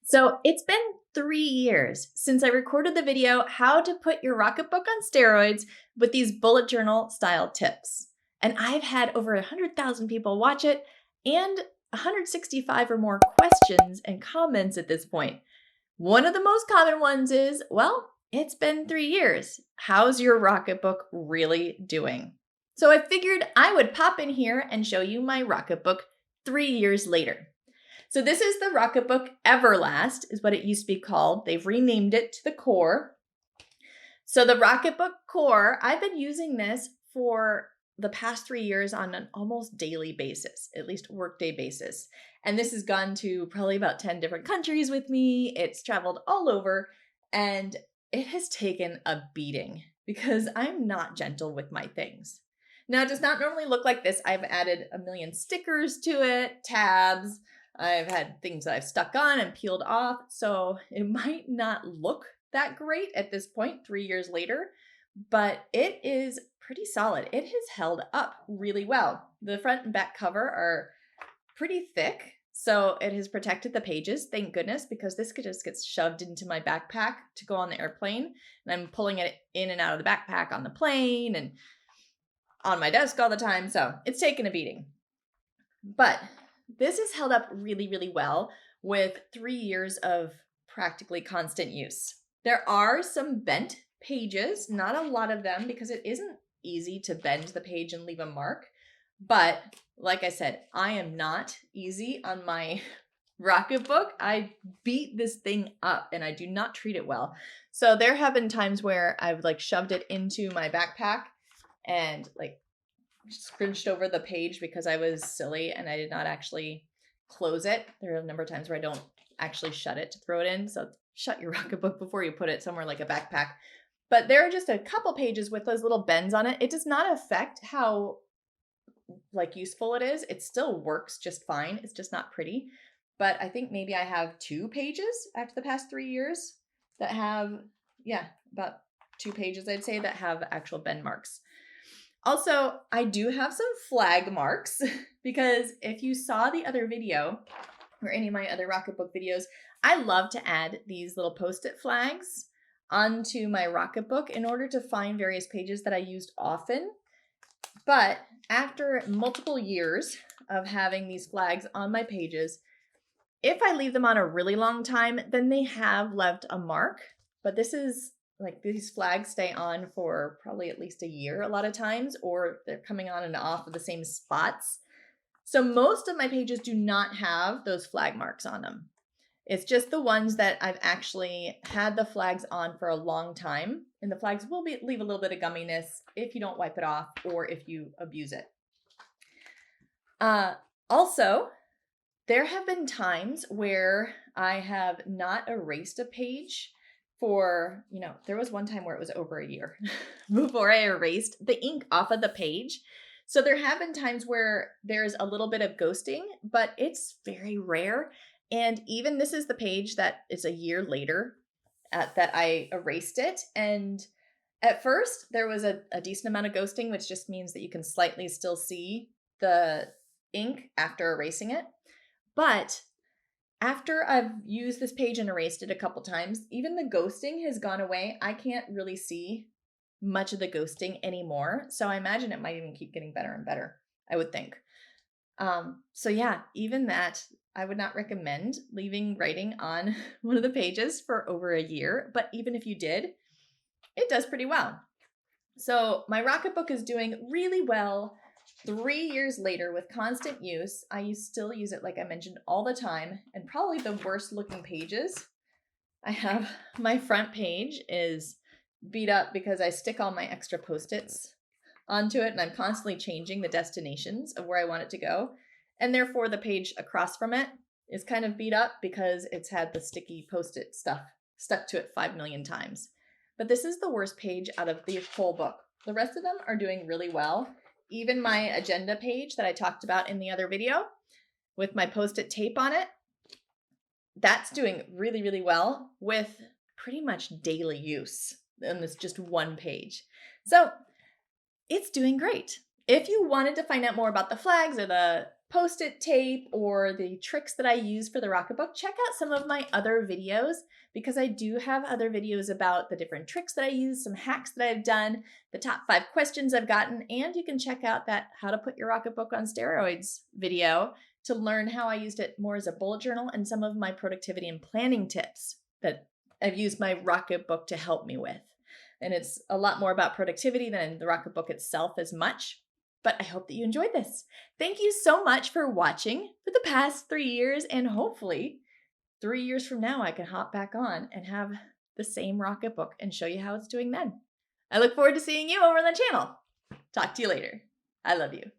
So it's been 3 years since I recorded the video, How to Put Your Rocketbook on Steroids with these bullet journal style tips. And I've had over 100,000 people watch it and 165 or more questions and comments at this point. One of the most common ones is, well, it's been 3 years. How's your Rocketbook really doing? So I figured I would pop in here and show you my Rocketbook 3 years later. So this is the Rocketbook Everlast, is what it used to be called. They've renamed it to the Core. So the Rocketbook Core, I've been using this for the past 3 years on an almost daily basis, at least workday basis. And this has gone to probably about 10 different countries with me. It's traveled all over, and it has taken a beating because I'm not gentle with my things. Now, it does not normally look like this. I've added a million stickers to it, tabs. I've had things that I've stuck on and peeled off, so it might not look that great at this point, 3 years later, but it is pretty solid. It has held up really well. The front and back cover are pretty thick, so it has protected the pages, thank goodness, because this could just get shoved into my backpack to go on the airplane, and I'm pulling it in and out of the backpack on the plane and on my desk all the time, so it's taken a beating. But this has held up really, really well with 3 years of practically constant use. There are some bent pages, not a lot of them because it isn't easy to bend the page and leave a mark. But like I said, I am not easy on my Rocketbook. I beat this thing up and I do not treat it well. So there have been times where I've shoved it into my backpack and scrunched over the page because I was silly and I did not actually close it. There are a number of times where I don't actually shut it to throw it in. So shut your Rocketbook before you put it somewhere like a backpack. But there are just a couple pages with those little bends on it. It does not affect how useful it is. It still works just fine. It's just not pretty. But I think maybe I have 2 pages after the past 3 years that have, about 2 pages I'd say that have actual bend marks. Also, I do have some flag marks because if you saw the other video or any of my other Rocketbook videos, I love to add these little Post-it flags onto my Rocketbook in order to find various pages that I used often. But after multiple years of having these flags on my pages, if I leave them on a really long time, then they have left a mark. But this is these flags stay on for probably at least a year a lot of times, or they're coming on and off of the same spots. So most of my pages do not have those flag marks on them. It's just the ones that I've actually had the flags on for a long time. And the flags will leave a little bit of gumminess if you don't wipe it off or if you abuse it. Also, there have been times where I have not erased a page for, there was one time where it was over a year before I erased the ink off of the page. So there have been times where there's a little bit of ghosting, but it's very rare. And even this is the page that is a year later that I erased it. And at first there was a decent amount of ghosting, which just means that you can slightly still see the ink after erasing it. But after I've used this page and erased it a couple times, even the ghosting has gone away. I can't really see much of the ghosting anymore. So I imagine it might even keep getting better and better, I would think. So yeah, even that, I would not recommend leaving writing on one of the pages for over a year. But even if you did, it does pretty well. So my Rocketbook is doing really well 3 years later with constant use. I still use it, like I mentioned, all the time, and probably the worst looking pages. I have my front page is beat up because I stick all my extra Post-its onto it and I'm constantly changing the destinations of where I want it to go. And therefore the page across from it is kind of beat up because it's had the sticky Post-it stuff stuck to it 5 million times. But this is the worst page out of the whole book. The rest of them are doing really well. Even my agenda page that I talked about in the other video with my Post-it tape on it, that's doing really, really well with pretty much daily use on this just one page. So it's doing great. If you wanted to find out more about the flags or the Post-it tape or the tricks that I use for the Rocketbook, check out some of my other videos because I do have other videos about the different tricks that I use, some hacks that I've done, the top 5 questions I've gotten, and you can check out that how to put your Rocketbook on steroids video to learn how I used it more as a bullet journal and some of my productivity and planning tips that I've used my Rocketbook to help me with. And it's a lot more about productivity than the Rocketbook itself as much. But I hope that you enjoyed this. Thank you so much for watching for the past 3 years, and hopefully 3 years from now I can hop back on and have the same Rocketbook and show you how it's doing then. I look forward to seeing you over on the channel. Talk to you later. I love you.